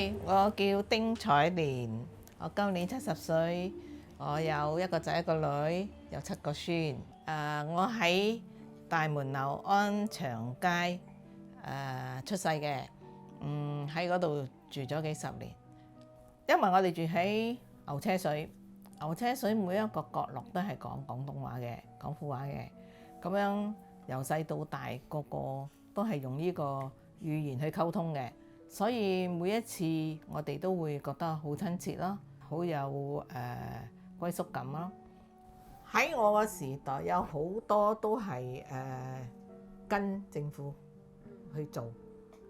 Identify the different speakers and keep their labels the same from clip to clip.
Speaker 1: 係，我叫丁彩蓮，我今年70歲，我有一個仔一個女，有7個孫。我喺大門樓安祥街出世嘅，喺嗰度住咗幾十年。因為我哋住喺牛車水，牛車水每一個角落都係講廣東話嘅，廣府話嘅。咁樣由細到大，個個都係用呢個語言去溝通嘅，所以每一次我哋都會覺得好親切咯，好有歸屬感咯。喺我個時代有好多都係跟政府去做，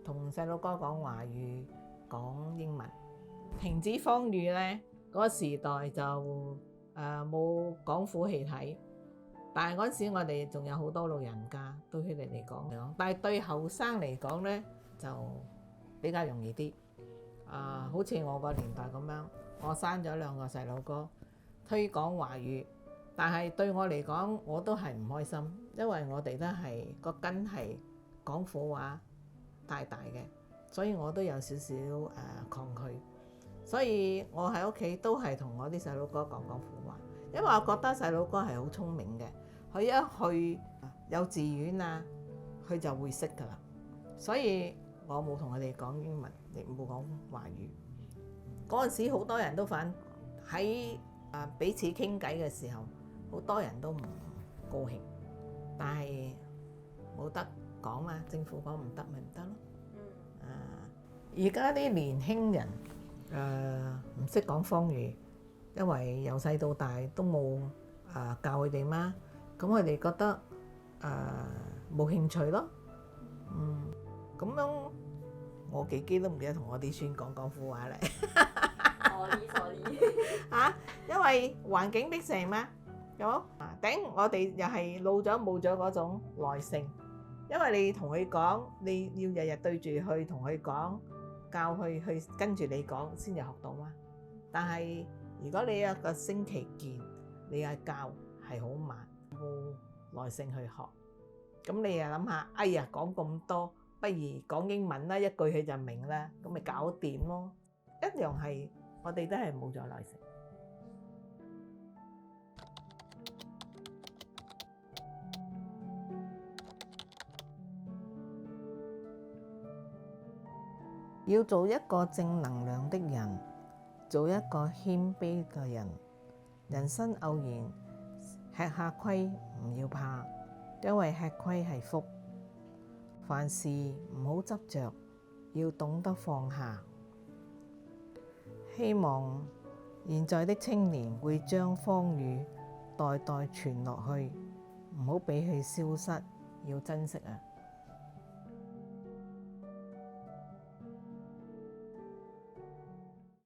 Speaker 1: 同細路哥講華語，講英文。停止方語呢，嗰個時代就冇廣府戲睇，但係嗰陣時我哋仲有好多老人家，對佢哋嚟講，但係對後生嚟講呢，就比較容易啲。好似我個年代咁樣，我生咗2個細路哥，推廣華語，但係對我嚟講，我都係唔開心，因為我哋都係個根係廣府話大嘅，所以我都有少少抗拒。所以我喺屋企都係同我啲細路哥講廣府話，因為我覺得細路哥係好聰明嘅，佢一去幼稚園啊，佢就會識噶啦。所以我冇同佢哋講英文，亦冇講華語。嗰陣時好多人都喺彼此傾偈嘅時候，好多人都唔高興，但係冇得講嘛，政府講唔得咪唔得咯。而家啲年輕人唔識講方語，因為由細到大都冇教佢哋嘛，咁佢哋覺得冇興趣咯。咁樣我幾都唔記得同我啲孫講廣府話咧。因為環境逼成嘛，頂我哋又係老咗冇咗嗰種耐性，因為你同佢講，你要日日對住去同佢講。教佢去跟住你講先至學到嘛。但係如果你一個星期見，你係教係好慢，冇耐性去學。咁你又諗下，哎呀講咁多，不如講英文啦，一句佢就明啦，咁咪搞掂咯。一樣係我哋都係冇咗耐性。要做一個正能量的人，做一個謙卑嘅人。人生偶然吃下虧唔要怕，因為吃虧係福。凡事唔好執着，要懂得放下。希望現在的青年會將方語代代傳落去，唔好俾佢消失，要珍惜啊！